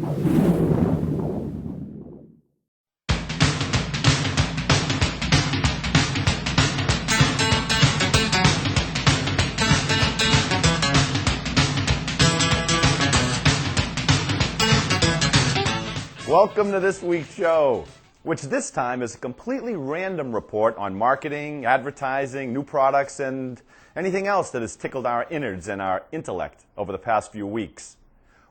Welcome to this week's show, which this time is a completely random report on marketing, advertising, new products, and anything else that has tickled our innards and our intellect over the past few weeks.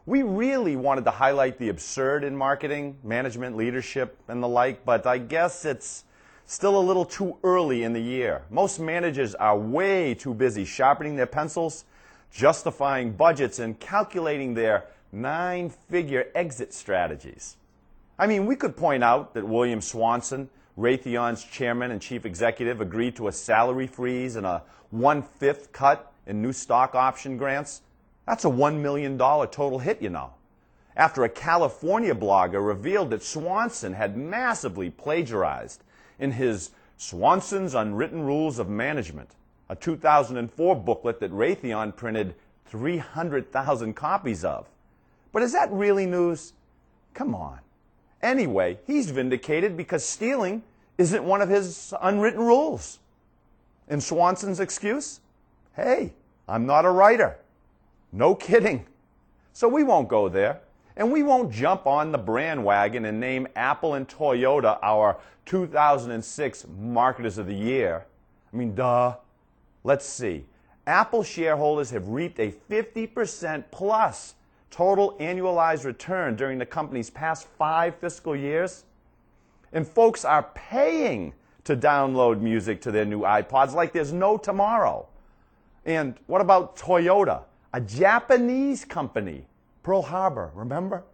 We really wanted to highlight the absurd in marketing, management, leadership, and the like, but I guess it's still a little too early in the year. Most managers are way too busy sharpening their pencils, justifying budgets, and calculating their 9-figure exit strategies. I mean, we could point out that William Swanson, Raytheon's chairman and chief executive, agreed to a salary freeze and a 1/5 cut in new stock option grants. That's a $1 million total hit, you know. After a California blogger revealed that Swanson had massively plagiarized in his Swanson's Unwritten Rules of Management, a 2004 booklet that Raytheon printed 300,000 copies of. But is that really news? Come on. Anyway, he's vindicated because stealing isn't one of his unwritten rules. And Swanson's excuse? Hey, I'm not a writer. No kidding. So we won't go there, and we won't jump on the bandwagon and name Apple and Toyota our 2006 Marketers of the Year. I mean, duh. Let's see. Apple shareholders have reaped a 50% plus total annualized return during the company's past 5 fiscal years. And folks are paying to download music to their new iPods like there's no tomorrow. And what about Toyota, a Japanese company, Pearl Harbor, remember?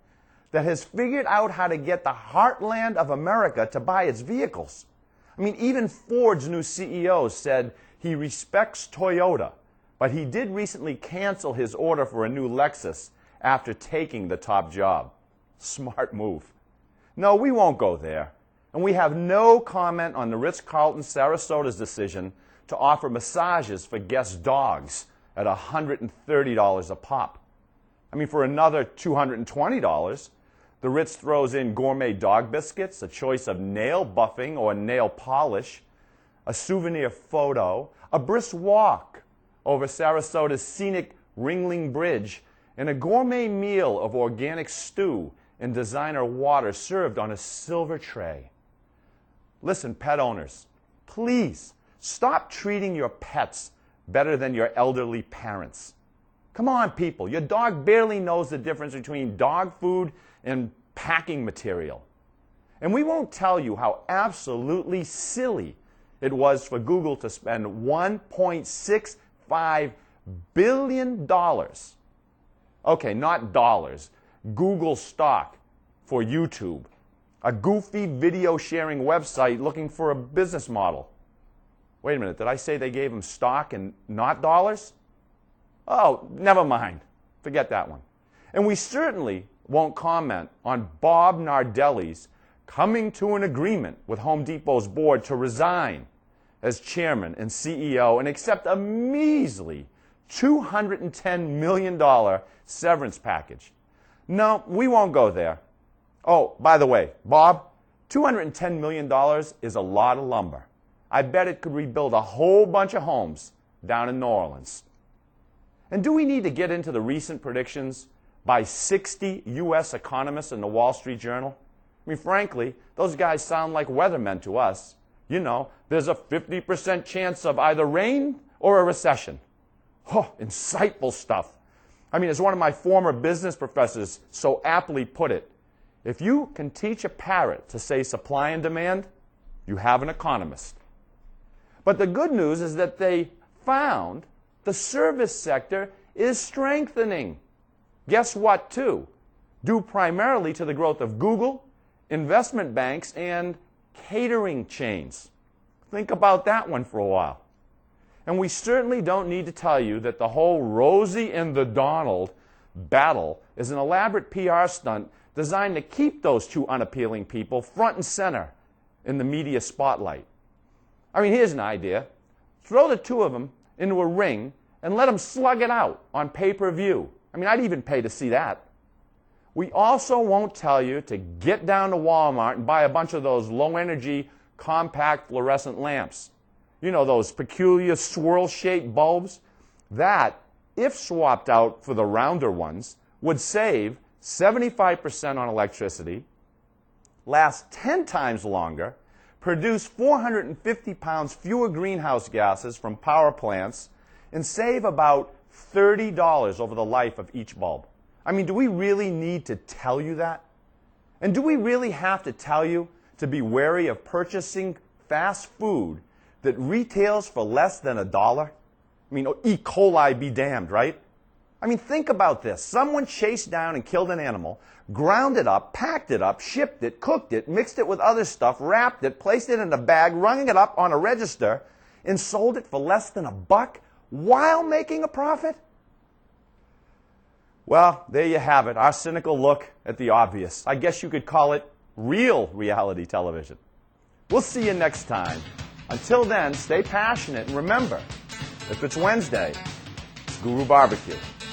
That has figured out how to get the heartland of America to buy its vehicles. I mean, even Ford's new CEO said he respects Toyota, but he did recently cancel his order for a new Lexus after taking the top job. Smart move. No, we won't go there. And we have no comment on the Ritz-Carlton Sarasota's decision to offer massages for guest dogs at $130 a pop. I mean, for another $220, the Ritz throws in gourmet dog biscuits, a choice of nail buffing or nail polish, a souvenir photo, a brisk walk over Sarasota's scenic Ringling Bridge, and a gourmet meal of organic stew and designer water served on a silver tray. Listen, pet owners, please stop treating your pets better than your elderly parents. Come on, people. Your dog barely knows the difference between dog food and packing material. And we won't tell you how absolutely silly it was for Google to spend $1.65 billion. Okay, not dollars. Google stock for YouTube, a goofy video sharing website looking for a business model. Wait a minute, did I say they gave them stock and not dollars? Oh, never mind. Forget that one. And we certainly won't comment on Bob Nardelli's coming to an agreement with Home Depot's board to resign as chairman and CEO and accept a measly $210 million severance package. No, we won't go there. Oh, by the way, Bob, $210 million is a lot of lumber. I bet it could rebuild a whole bunch of homes down in New Orleans. And do we need to get into the recent predictions by 60 U.S. economists in the Wall Street Journal? I mean, frankly, those guys sound like weathermen to us. You know, there's a 50% chance of either rain or a recession. Oh, insightful stuff. I mean, as one of my former business professors so aptly put it, if you can teach a parrot to say supply and demand, you have an economist. But the good news is that they found the service sector is strengthening. Guess what, too? Due primarily to the growth of Google, investment banks, and catering chains. Think about that one for a while. And we certainly don't need to tell you that the whole Rosie and the Donald battle is an elaborate PR stunt designed to keep those two unappealing people front and center in the media spotlight. I mean, here's an idea. Throw the two of them into a ring and let them slug it out on pay-per-view. I mean, I'd even pay to see that. We also won't tell you to get down to Walmart and buy a bunch of those low-energy, compact fluorescent lamps. You know, those peculiar swirl-shaped bulbs? That, if swapped out for the rounder ones, would save 75% on electricity, last 10 times longer, produce 450 pounds fewer greenhouse gases from power plants, and save about $30 over the life of each bulb. I mean, do we really need to tell you that? And do we really have to tell you to be wary of purchasing fast food that retails for less than $1? I mean, E. coli be damned, right? I mean, think about this. Someone chased down and killed an animal, ground it up, packed it up, shipped it, cooked it, mixed it with other stuff, wrapped it, placed it in a bag, rung it up on a register, and sold it for less than $1 while making a profit? Well, there you have it, our cynical look at the obvious. I guess you could call it real reality television. We'll see you next time. Until then, stay passionate, and remember, if it's Wednesday, it's GuruBBQ.